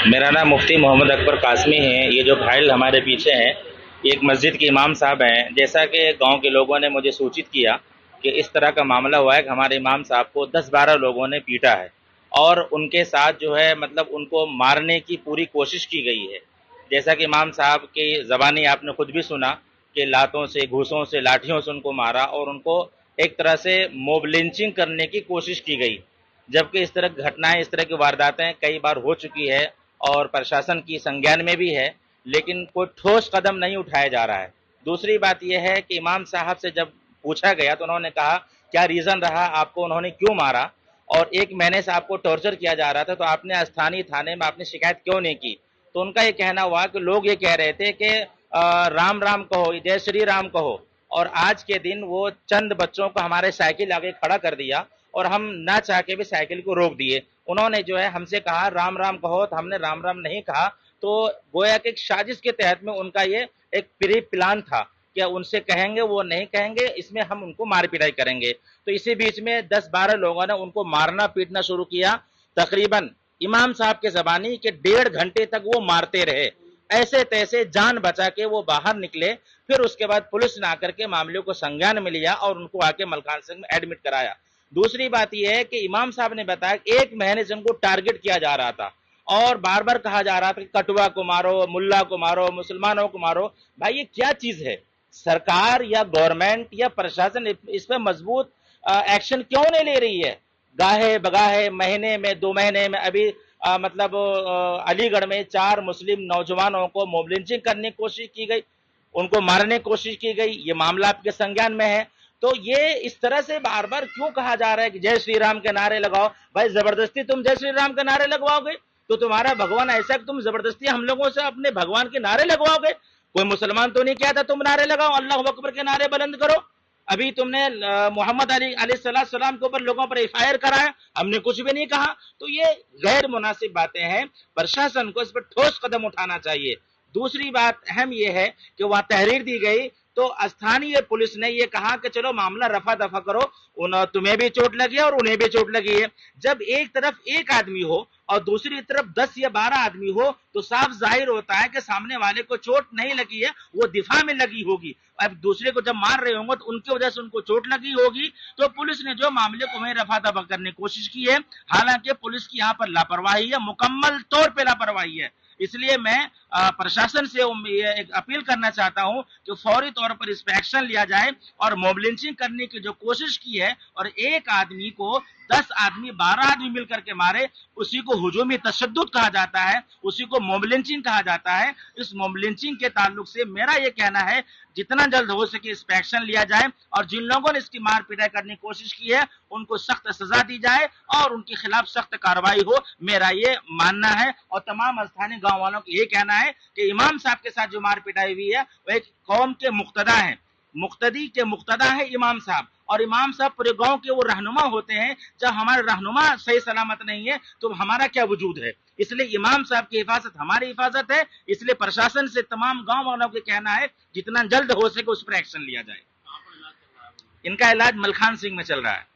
मेरा नाम मुफ्ती मोहम्मद अकबर कासमी है। ये जो घायल हमारे पीछे हैं, ये एक मस्जिद के इमाम साहब हैं। जैसा कि गांव के लोगों ने मुझे सूचित किया कि इस तरह का मामला हुआ है कि हमारे इमाम साहब को 10-12 लोगों ने पीटा है और उनके साथ जो है मतलब उनको मारने की पूरी कोशिश की गई है। जैसा कि इमाम साहब की ज़बानी आपने खुद भी सुना कि लातों से, घूंसों से, लाठियों से उनको मारा और उनको एक तरह से मोब लिंचिंग करने की कोशिश की गई। जबकि इस तरह की घटनाएं, इस तरह की वारदातें कई बार हो चुकी है और प्रशासन की संज्ञान में भी है, लेकिन कोई ठोस कदम नहीं उठाया जा रहा है। दूसरी बात यह है कि इमाम साहब से जब पूछा गया तो उन्होंने कहा क्या रीज़न रहा, आपको उन्होंने क्यों मारा, और 1 महीने से आपको टॉर्चर किया जा रहा था तो आपने स्थानीय थाने में आपने शिकायत क्यों नहीं की। तो उनका ये कहना हुआ कि लोग ये कह रहे थे कि राम राम कहो, जय श्री राम कहो, और आज के दिन वो चंद बच्चों को हमारे साइकिल आगे खड़ा कर दिया और हम ना चाह के भी साइकिल को रोक दिए। उन्होंने जो है हमसे कहा राम राम कहो, तो हमने राम राम नहीं कहा। तो गोया कि एक साजिश के तहत में उनका ये एक प्री प्लान था कि उनसे कहेंगे वो नहीं कहेंगे, इसमें हम उनको मार पिटाई करेंगे। तो इसी बीच में 10-12 लोगों ने उनको मारना पीटना शुरू किया। तकरीबन इमाम साहब के ज़बानी के 1.5 घंटे तक वो मारते रहे, ऐसे तैसे जान बचा के वो बाहर निकले। फिर उसके बाद पुलिस ने आकर के मामले को संज्ञान में लिया और उनको आके मलखान सिंह में एडमिट कराया। दूसरी बात यह है कि इमाम साहब ने बताया कि 1 महीने से उनको टारगेट किया जा रहा था और बार बार कहा जा रहा था कि कटुआ को मारो, मुल्ला को मारो, मुसलमानों को मारो। भाई ये क्या चीज है? सरकार या गवर्नमेंट या प्रशासन इस पर मजबूत एक्शन क्यों नहीं ले रही है? गाहे बगाहे महीने में 2 महीने में अभी मतलब अलीगढ़ में 4 मुस्लिम नौजवानों को मोब लिंचिंग करने की कोशिश की गई, उनको मारने की कोशिश की गई। ये मामला आपके संज्ञान में है। तो ये इस तरह से बार बार क्यों कहा जा रहा है कि जय श्री राम के नारे लगाओ? भाई जबरदस्ती तुम जय श्री राम के नारे लगवाओगे तो तुम्हारा भगवान ऐसा कि तुम जबरदस्ती हम लोगों से अपने भगवान के नारे लगवाओगे? कोई मुसलमान तो नहीं कहता तुम नारे लगाओ, अल्लाह अकबर के नारे बुलंद करो। अभी तुमने मोहम्मद अली अलैहिस्सलाम के ऊपर लोगों पर एफआईआर कराया, हमने कुछ भी नहीं कहा। तो ये गैर मुनासिब बातें हैं, प्रशासन को इस पर ठोस कदम उठाना चाहिए। दूसरी बात अहम यह है कि वहां तहरीर दी गई तो स्थानीय पुलिस ने यह कहा कि चलो मामला रफा दफा करो, तुम्हें भी चोट लगी है और उन्हें भी चोट लगी है। जब एक तरफ एक आदमी हो और दूसरी तरफ 10 या 12 आदमी हो तो साफ जाहिर होता है कि सामने वाले को चोट नहीं लगी है, वो दिफा में लगी होगी। अब दूसरे को जब मार रहे होंगे तो उनकी वजह से उनको चोट लगी होगी। तो पुलिस ने जो मामले को वहीं रफा दफा करने की कोशिश की है, हालांकि पुलिस की यहाँ पर लापरवाही है, मुकम्मल तौर पर लापरवाही है। इसलिए मैं प्रशासन से एक अपील करना चाहता हूं कि फौरी तौर पर इस पर एक्शन लिया जाए और मोब लिंचिंग करने की जो कोशिश की है और एक आदमी को 10 आदमी 12 आदमी मिलकर के मारे, उसी को हुजूमी तशद्दुद कहा जाता है, उसी को मोब लिंचिंग कहा जाता है। इस मोब लिंचिंग के ताल्लुक से मेरा यह कहना है जितना जल्द हो सके इस पर एक्शन लिया जाए और जिन लोगों ने इसकी मार पिटाई करने की कोशिश की है उनको सख्त सजा दी जाए और उनके खिलाफ सख्त कार्रवाई हो, मेरा ये मानना है। और तमाम स्थानीय गांव वालों को ये कहना है कि इमाम साहब के साथ जो मार पिटाई हुई है वो एक कौम के मुक्तदा है, मुक्तदी के मुक्तदा है इमाम साहब, और इमाम साहब पूरे गांव के वो रहनुमा होते हैं। जब हमारे रहनुमा सही सलामत नहीं है तो हमारा क्या वजूद है? इसलिए इमाम साहब की हिफाजत हमारी हिफाजत है। इसलिए प्रशासन से तमाम गांव वालों को कहना है जितना जल्द हो सके उस पर एक्शन लिया जाए। इनका इलाज मलखान सिंह में चल रहा है।